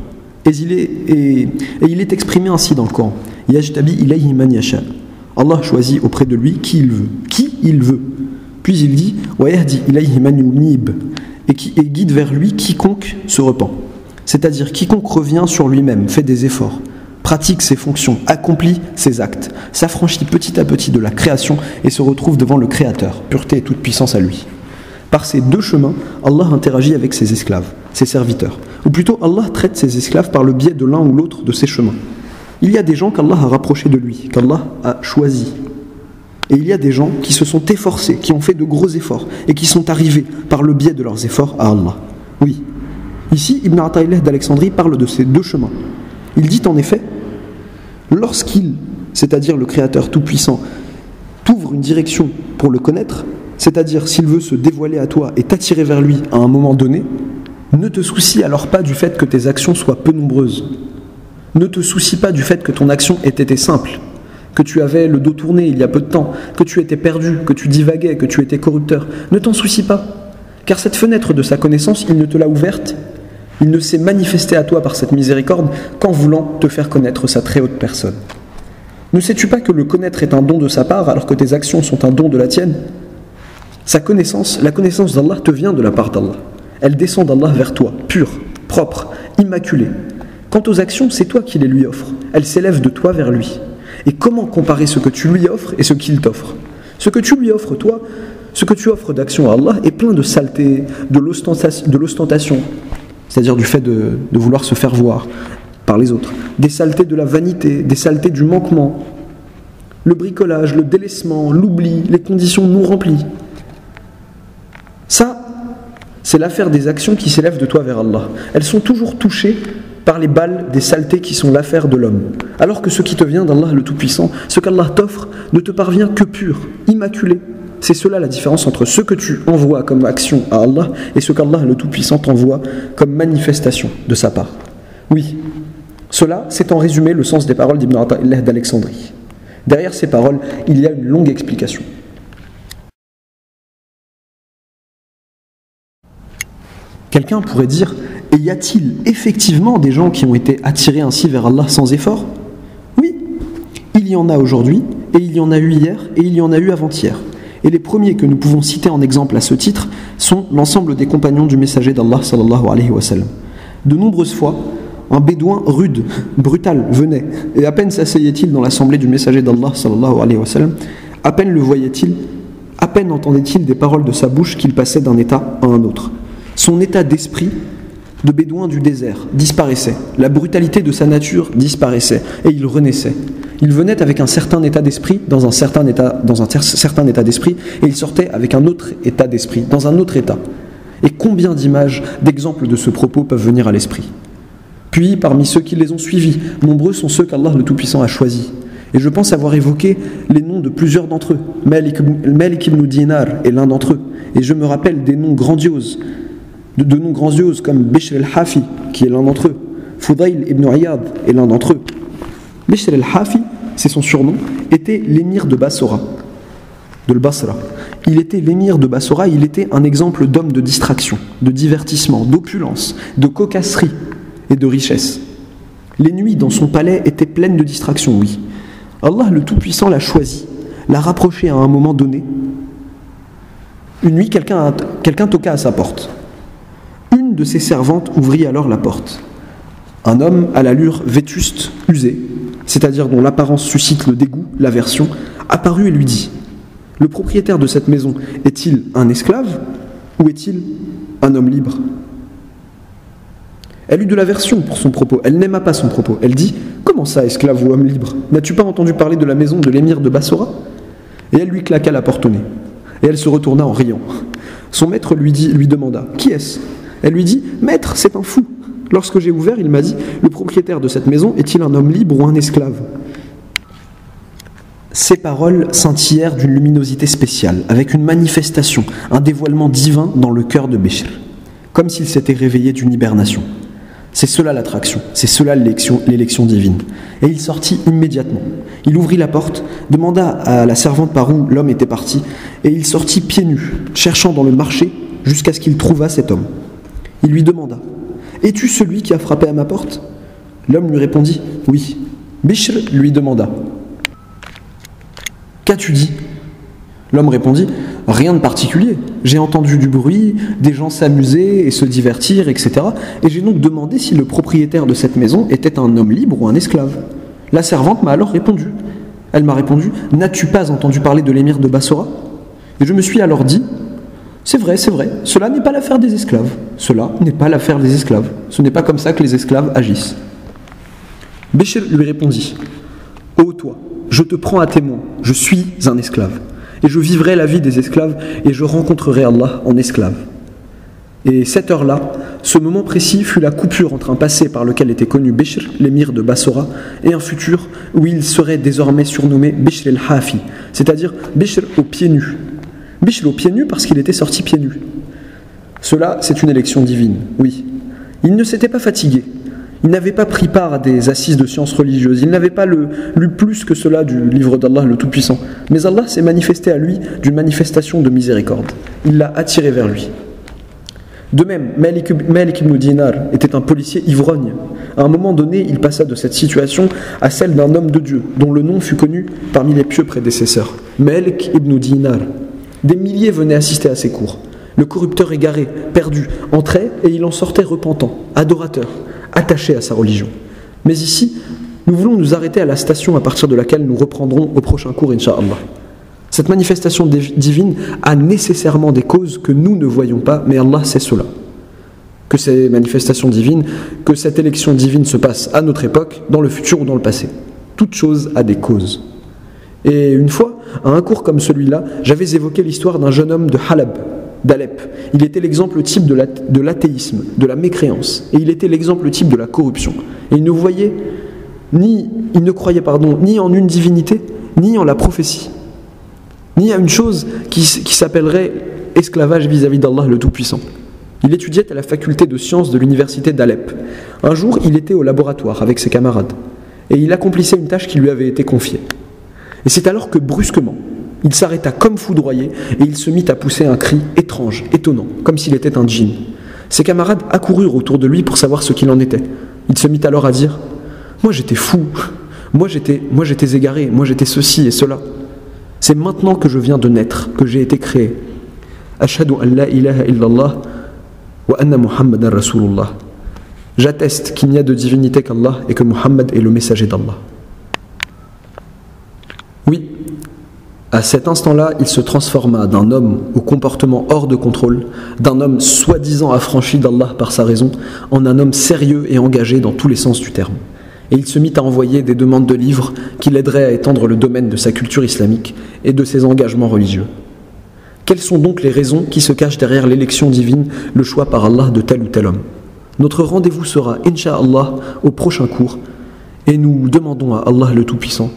Et il est exprimé ainsi dans le Coran. Yajtabi ilayhi man yasha. Allah choisit auprès de lui qui il veut. Qui il veut. Puis il dit wa yahdi ilayhi man yunib, et guide vers lui quiconque se repent. C'est-à-dire quiconque revient sur lui-même, fait des efforts, pratique ses fonctions, accomplit ses actes, s'affranchit petit à petit de la création et se retrouve devant le Créateur, pureté et toute puissance à lui. Par ces deux chemins, Allah interagit avec ses esclaves, ses serviteurs. Ou plutôt, Allah traite ses esclaves par le biais de l'un ou l'autre de ces chemins. Il y a des gens qu'Allah a rapprochés de lui, qu'Allah a choisis. Et il y a des gens qui se sont efforcés, qui ont fait de gros efforts, et qui sont arrivés par le biais de leurs efforts à Allah. Oui. Ici, Ibn Ata'illah d'Alexandrie parle de ces deux chemins. Il dit en effet, lorsqu'il, c'est-à-dire le Créateur tout-puissant, t'ouvre une direction pour le connaître, c'est-à-dire s'il veut se dévoiler à toi et t'attirer vers lui à un moment donné, ne te soucie alors pas du fait que tes actions soient peu nombreuses. Ne te soucie pas du fait que ton action ait été simple, que tu avais le dos tourné il y a peu de temps, que tu étais perdu, que tu divaguais, que tu étais corrupteur. Ne t'en soucie pas, car cette fenêtre de sa connaissance, il ne te l'a ouverte. Il ne s'est manifesté à toi par cette miséricorde qu'en voulant te faire connaître sa très haute personne. Ne sais-tu pas que le connaître est un don de sa part alors que tes actions sont un don de la tienne ? Sa connaissance, la connaissance d'Allah te vient de la part d'Allah. Elle descend d'Allah vers toi, pure, propre, immaculée. Quant aux actions, c'est toi qui les lui offres. Elles s'élèvent de toi vers lui. Et comment comparer ce que tu lui offres et ce qu'il t'offre ? Ce que tu lui offres, toi, ce que tu offres d'action à Allah est plein de saleté, de l'ostentation, c'est-à-dire du fait de vouloir se faire voir par les autres, des saletés de la vanité, des saletés du manquement, le bricolage, le délaissement, l'oubli, les conditions non remplies. Ça, c'est l'affaire des actions qui s'élèvent de toi vers Allah. Elles sont toujours touchées par les balles des saletés qui sont l'affaire de l'homme. Alors que ce qui te vient d'Allah le Tout-Puissant, ce qu'Allah t'offre, ne te parvient que pur, immaculé. C'est cela la différence entre ce que tu envoies comme action à Allah et ce qu'Allah le Tout-Puissant t'envoie comme manifestation de sa part. Oui, cela, c'est en résumé le sens des paroles d'Ibn Ata'illah d'Alexandrie. Derrière ces paroles, il y a une longue explication. Quelqu'un pourrait dire, et y a-t-il effectivement des gens qui ont été attirés ainsi vers Allah sans effort ? Oui, il y en a aujourd'hui, et il y en a eu hier, et il y en a eu avant-hier. Et les premiers que nous pouvons citer en exemple à ce titre sont l'ensemble des compagnons du messager d'Allah sallallahu alayhi wa sallam. De nombreuses fois, un bédouin rude, brutal, venait, et à peine s'asseyait-il dans l'assemblée du messager d'Allah, sallallahu alayhi wa sallam, à peine le voyait-il, à peine entendait-il des paroles de sa bouche qu'il passait d'un état à un autre. Son état d'esprit de bédouin du désert disparaissait, la brutalité de sa nature disparaissait, et il renaissait. Il venait avec un certain état d'esprit dans un certain état d'esprit, et il sortait avec un autre état d'esprit dans un autre état. Et combien d'images, d'exemples de ce propos peuvent venir à l'esprit. Puis, parmi ceux qui les ont suivis, nombreux sont ceux qu'Allah le Tout-Puissant a choisis. Et je pense avoir évoqué les noms de plusieurs d'entre eux. Malik ibn Dinar est l'un d'entre eux. Et je me rappelle des noms grandioses, de noms grandioses comme Bishr al-Hafi, qui est l'un d'entre eux. Fudayl ibn Iyad est l'un d'entre eux. Bishr al-Hafi, c'est son surnom, était l'émir de Bassora, de l'Basra. Il était l'émir de Bassora, il était un exemple d'homme de distraction, de divertissement, d'opulence, de cocasserie et de richesse. Les nuits dans son palais étaient pleines de distractions, oui. Allah le Tout-Puissant l'a choisi, l'a rapproché à un moment donné. Une nuit, quelqu'un toqua à sa porte. Une de ses servantes ouvrit alors la porte. Un homme à l'allure vétuste, usée, c'est-à-dire dont l'apparence suscite le dégoût, l'aversion, apparut et lui dit: « Le propriétaire de cette maison est-il un esclave ou est-il un homme libre ?» Elle eut de l'aversion pour son propos, elle n'aima pas son propos. Elle dit: « Comment ça, esclave ou homme libre? N'as-tu pas entendu parler de la maison de l'émir de Bassora ?» Et elle lui claqua la porte au nez. Et elle se retourna en riant. Son maître lui demanda: « Qui est-ce » Elle lui dit: « Maître, c'est un fou. Lorsque j'ai ouvert, il m'a dit: « Le propriétaire de cette maison est-il un homme libre ou un esclave ?» Ces paroles scintillèrent d'une luminosité spéciale, avec une manifestation, un dévoilement divin dans le cœur de Bishr, comme s'il s'était réveillé d'une hibernation. C'est cela l'attraction, c'est cela l'élection divine. Et il sortit immédiatement. Il ouvrit la porte, demanda à la servante par où l'homme était parti, et il sortit pieds nus, cherchant dans le marché jusqu'à ce qu'il trouvât cet homme. Il lui demanda: « Es-tu celui qui a frappé à ma porte ?» L'homme lui répondit: « Oui. » Bishr lui demanda: « Qu'as-tu dit ?» L'homme répondit: « Rien de particulier. J'ai entendu du bruit, des gens s'amuser et se divertir, etc. Et j'ai donc demandé si le propriétaire de cette maison était un homme libre ou un esclave. » La servante m'a alors répondu. Elle m'a répondu: « N'as-tu pas entendu parler de l'émir de Bassora ?» Et je me suis alors dit: « C'est vrai, cela n'est pas l'affaire des esclaves. Cela n'est pas l'affaire des esclaves. Ce n'est pas comme ça que les esclaves agissent. » Bishr lui répondit: « Ô toi, je te prends à témoin, je suis un esclave. Et je vivrai la vie des esclaves, et je rencontrerai Allah en esclave. » Et cette heure-là, ce moment précis fut la coupure entre un passé par lequel était connu Bishr, l'émir de Bassora, et un futur où il serait désormais surnommé Bishr el-Hafi, c'est-à-dire Bishr aux pieds nus. Bishr aux pieds nus parce qu'il était sorti pieds nus. Cela, c'est une élection divine, oui. Il ne s'était pas fatigué. Il n'avait pas pris part à des assises de sciences religieuses. Il n'avait pas lu plus que cela du livre d'Allah le Tout-Puissant. Mais Allah s'est manifesté à lui d'une manifestation de miséricorde. Il l'a attiré vers lui. De même, Malik ibn Dinar était un policier ivrogne. À un moment donné, il passa de cette situation à celle d'un homme de Dieu, dont le nom fut connu parmi les pieux prédécesseurs. Malik ibn Dinar. Des milliers venaient assister à ses cours. Le corrupteur égaré, perdu, entrait et il en sortait repentant, adorateur, attaché à sa religion. Mais ici, nous voulons nous arrêter à la station à partir de laquelle nous reprendrons au prochain cours, Inch'Allah. Cette manifestation divine a nécessairement des causes que nous ne voyons pas, mais Allah sait cela. Que ces manifestations divines, que cette élection divine se passe à notre époque, dans le futur ou dans le passé. Toute chose a des causes. Et une fois, à un cours comme celui-là, j'avais évoqué l'histoire d'un jeune homme de Halab, d'Alep. Il était l'exemple type de l'athéisme, de la mécréance, et il était l'exemple type de la corruption. Et il ne croyait ni en une divinité, ni en la prophétie, ni à une chose qui s'appellerait esclavage vis-à-vis d'Allah le Tout-Puissant. Il étudiait à la faculté de sciences de l'université d'Alep. Un jour, il était au laboratoire avec ses camarades, et il accomplissait une tâche qui lui avait été confiée. Et c'est alors que brusquement, il s'arrêta comme foudroyé et il se mit à pousser un cri étrange, étonnant, comme s'il était un djinn. Ses camarades accoururent autour de lui pour savoir ce qu'il en était. Il se mit alors à dire: « Moi j'étais fou, moi j'étais égaré, moi j'étais ceci et cela. C'est maintenant que je viens de naître, que j'ai été créé. Ashhadu an la ilaha illallah wa anna Muhammadan Rasulullah. » J'atteste qu'il n'y a de divinité qu'Allah et que Muhammad est le messager d'Allah. Oui, à cet instant-là, il se transforma d'un homme au comportement hors de contrôle, d'un homme soi-disant affranchi d'Allah par sa raison, en un homme sérieux et engagé dans tous les sens du terme. Et il se mit à envoyer des demandes de livres qui l'aideraient à étendre le domaine de sa culture islamique et de ses engagements religieux. Quelles sont donc les raisons qui se cachent derrière l'élection divine, le choix par Allah de tel ou tel homme? Notre rendez-vous sera, Inch'Allah, au prochain cours, et nous demandons à Allah le Tout-Puissant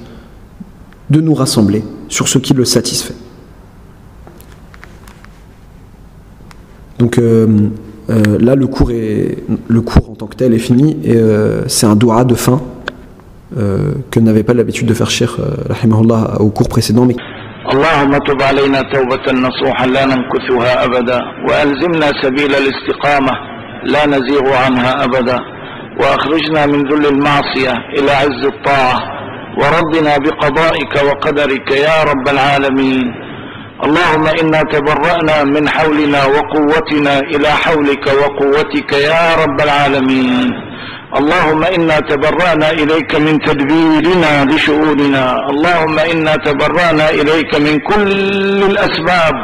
de nous rassembler sur ce qui le satisfait. Donc là, le cours en tant que tel est fini, et c'est un dua de fin que n'avait pas l'habitude de faire Cheikh rahimahullah au cours précédent. Mais اللهم تب علينا توبة نصوحا لا نمكثها أبدا وألزمنا سبيل الاستقامة لا نزيغ عنها أبدا وأخرجنا من ذل المعصية إلى عز الطاعة وردنا بقضائك وقدرك يا رب العالمين. اللهم إنا تبرأنا من حولنا وقوتنا إلى حولك وقوتك يا رب العالمين. اللهم إنا تبرأنا إليك من تدبيرنا لشؤوننا. اللهم إنا تبرأنا إليك من كل الأسباب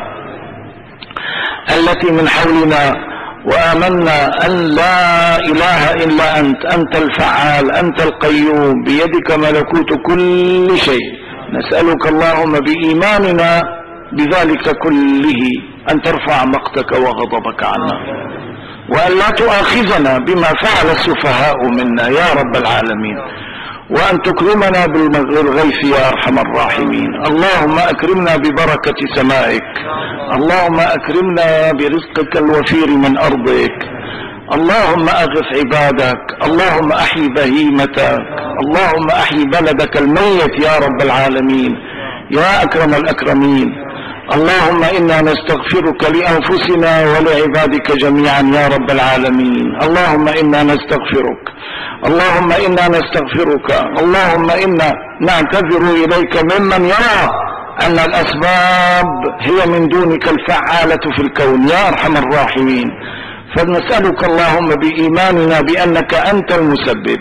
التي من حولنا وآمنا أن لا إله إلا أنت الفعال، أنت القيوم، بيدك ملكوت كل شيء. نسألك اللهم بإيماننا بذلك كله أن ترفع مقتك وغضبك عنا، وأن لا تؤاخذنا بما فعل السفهاء منا يا رب العالمين، وأن تكرمنا بالغيث يا أرحم الراحمين. اللهم أكرمنا ببركة سمائك، اللهم أكرمنا برزقك الوفير من أرضك، اللهم أغث عبادك، اللهم أحيي بهيمتك، اللهم أحيي بلدك الميت يا رب العالمين يا أكرم الأكرمين. اللهم إنا نستغفرك لأنفسنا ولعبادك جميعا يا رب العالمين. اللهم إنا نستغفرك، اللهم إنا نستغفرك، اللهم إنا نعتذر إليك ممن يرى أن الأسباب هي من دونك الفعالة في الكون يا أرحم الراحمين. فنسألك اللهم بإيماننا بأنك أنت المسبب،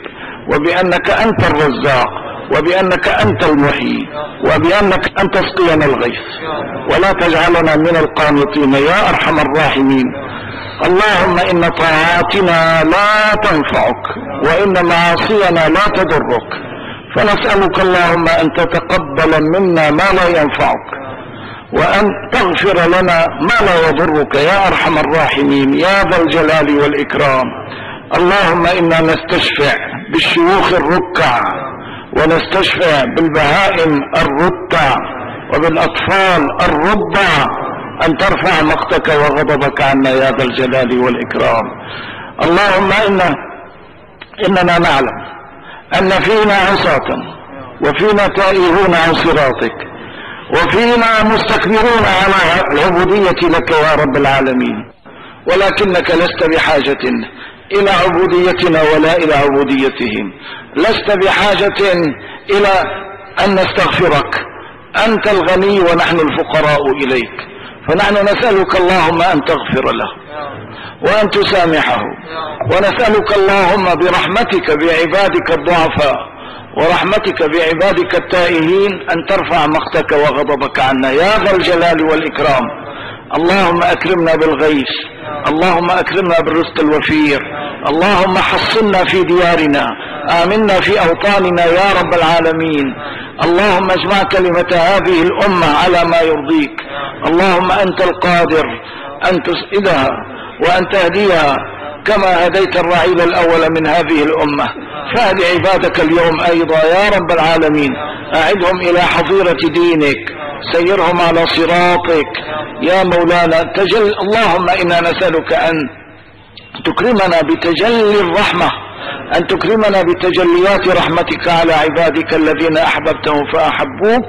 وبأنك أنت الرزاق، وبأنك أنت المحيي، وبأنك أن تسقينا الغيث، ولا تجعلنا من القانطين يا أرحم الراحمين. اللهم إن طاعاتنا لا تنفعك، وإن معاصينا لا تضرك، فنسألك اللهم أن تتقبل منا ما لا ينفعك، وأن تغفر لنا ما لا يضرك يا أرحم الراحمين يا ذا الجلال والإكرام. اللهم إنا نستشفع بالشيوخ الركع، ونستشفع بالبهائم الرتع، وبالأطفال الرضع، أن ترفع مقتك وغضبك عنا يا ذا الجلال والإكرام. اللهم إننا نعلم أن فينا عصاة، وفينا تائهون عن صراطك، وفينا مستكبرون على العبودية لك يا رب العالمين، ولكنك لست بحاجة إلى عبوديتنا ولا إلى عبوديتهم، لست بحاجة إلى أن نستغفرك، أنت الغني ونحن الفقراء إليك، فنحن نسألك اللهم أن تغفر له وأن تسامحه، ونسألك اللهم برحمتك بعبادك الضعفاء ورحمتك بعبادك التائهين أن ترفع مقتك وغضبك عنا يا ذا الجلال والإكرام. اللهم أكرمنا بالغيث، اللهم أكرمنا بالرزق الوفير، اللهم حصنا في ديارنا، آمنا في أوطاننا يا رب العالمين. اللهم اجمع كلمة هذه الأمة على ما يرضيك. اللهم أنت القادر أن تسعدها وأن تهديها كما هديت الرعيل الأول من هذه الأمة، فهد عبادك اليوم أيضا يا رب العالمين، أعدهم إلى حظيرة دينك، سيرهم على صراطك يا مولانا. اللهم إنا نسألك أن تكرمنا بتجلي الرحمة، أن تكرمنا بتجليات رحمتك على عبادك الذين أحببتهم فأحبوك.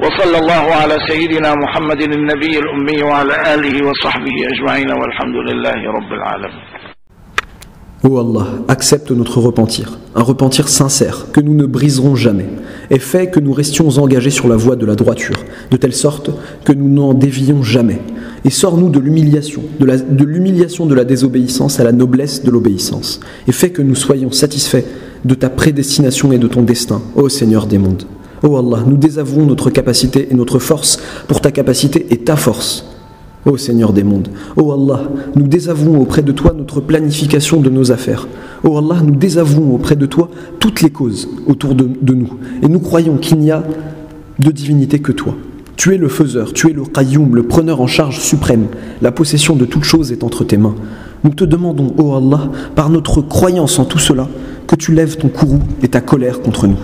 وصلى الله على سيدنا محمد النبي الأمي وعلى آله وصحبه أجمعين، والحمد لله رب العالمين. Ô Allah, accepte notre repentir, un repentir sincère que nous ne briserons jamais, et fais que nous restions engagés sur la voie de la droiture, de telle sorte que nous n'en dévions jamais. Et sors-nous de l'humiliation, de la désobéissance à la noblesse de l'obéissance, et fais que nous soyons satisfaits de ta prédestination et de ton destin, ô Seigneur des mondes. Ô Allah, nous désavouons notre capacité et notre force pour ta capacité et ta force. Ô Seigneur des mondes, ô Allah, nous désavouons auprès de toi notre planification de nos affaires. Ô Allah, nous désavouons auprès de toi toutes les causes autour de nous. Et nous croyons qu'il n'y a de divinité que toi. Tu es le faiseur, tu es le Qayyum, le preneur en charge suprême. La possession de toutes choses est entre tes mains. Nous te demandons, ô Allah, par notre croyance en tout cela, que tu lèves ton courroux et ta colère contre nous.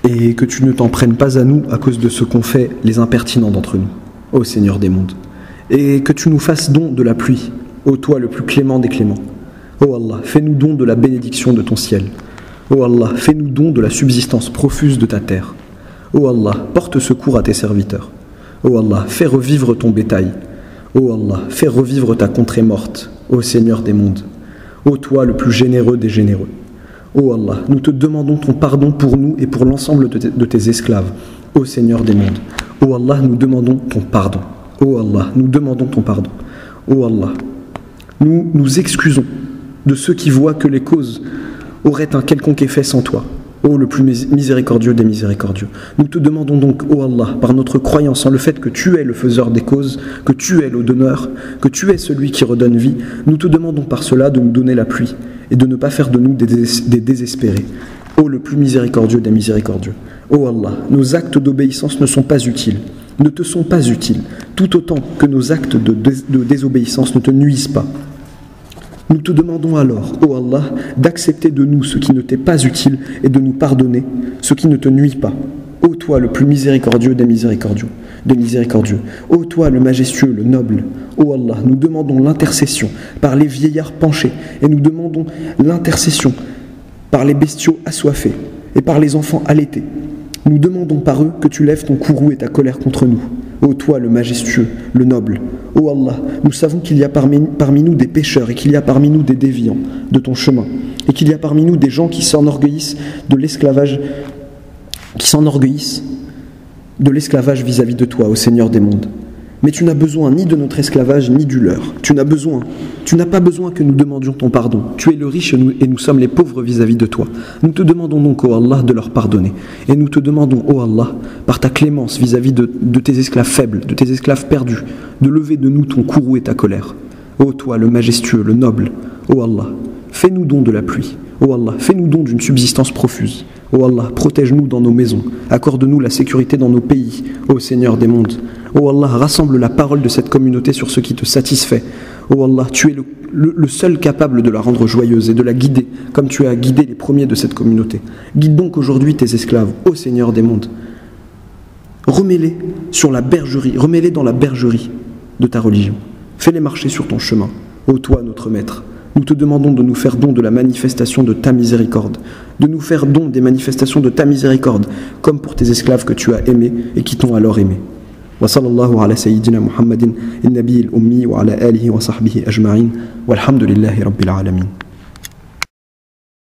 Et que tu ne t'en prennes pas à nous à cause de ce qu'ont fait les impertinents d'entre nous. Ô Seigneur des mondes, et que tu nous fasses don de la pluie, ô toi le plus clément des cléments. Ô Allah, fais-nous don de la bénédiction de ton ciel. Ô Allah, fais-nous don de la subsistance profuse de ta terre. Ô Allah, porte secours à tes serviteurs. Ô Allah, fais revivre ton bétail. Ô Allah, fais revivre ta contrée morte, ô Seigneur des mondes. Ô toi le plus généreux des généreux. Ô Allah, nous te demandons ton pardon pour nous et pour l'ensemble de tes esclaves, ô Seigneur des mondes. Ô Allah, nous demandons ton pardon. Ô Allah, nous demandons ton pardon. Ô Allah, nous nous excusons de ceux qui voient que les causes auraient un quelconque effet sans toi. Ô le plus miséricordieux des miséricordieux. Nous te demandons donc, ô Allah, par notre croyance en le fait que tu es le faiseur des causes, que tu es le donneur, que tu es celui qui redonne vie, nous te demandons par cela de nous donner la pluie et de ne pas faire de nous des désespérés. Ô le plus miséricordieux des miséricordieux. Ô Allah, nos actes d'obéissance ne sont pas utiles, ne te sont pas utiles, tout autant que nos actes de désobéissance ne te nuisent pas. Nous te demandons alors, ô Allah, d'accepter de nous ce qui ne t'est pas utile et de nous pardonner ce qui ne te nuit pas. Ô toi le plus miséricordieux des miséricordieux. Ô toi le majestueux, le noble. Ô Allah, nous demandons l'intercession par les vieillards penchés et nous demandons l'intercession par les bestiaux assoiffés et par les enfants allaités. Nous demandons par eux que tu lèves ton courroux et ta colère contre nous. Ô toi le majestueux, le noble. Ô Allah, nous savons qu'il y a parmi nous des pécheurs et qu'il y a parmi nous des déviants de ton chemin et qu'il y a parmi nous des gens qui s'enorgueillissent de l'esclavage vis-à-vis de toi, ô Seigneur des mondes. Mais tu n'as besoin ni de notre esclavage ni du leur. Tu n'as pas besoin que nous demandions ton pardon. Tu es le riche et nous sommes les pauvres vis-à-vis de toi. Nous te demandons donc, ô Allah, de leur pardonner. Et nous te demandons, ô Allah, par ta clémence vis-à-vis de tes esclaves faibles, de tes esclaves perdus, de lever de nous ton courroux et ta colère. Ô toi, le majestueux, le noble, ô Allah, fais-nous don de la pluie. Ô Allah, fais-nous don d'une subsistance profuse. Ô Allah, protège-nous dans nos maisons, accorde-nous la sécurité dans nos pays, ô Seigneur des mondes. Ô Allah, rassemble la parole de cette communauté sur ce qui te satisfait. Ô Allah, tu es le seul capable de la rendre joyeuse et de la guider, comme tu as guidé les premiers de cette communauté. Guide donc aujourd'hui tes esclaves, ô Seigneur des mondes. Remets-les dans la bergerie de ta religion. Fais-les marcher sur ton chemin, ô toi notre Maître. Nous te demandons de nous faire don de la manifestation de ta miséricorde, de nous faire don des manifestations de ta miséricorde, comme pour tes esclaves que tu as aimés et qui t'ont alors aimé. وصلى الله على سيدنا محمد النبي الأمي وعلى آله وصحبه أجمعين والحمد لله رب العالمين.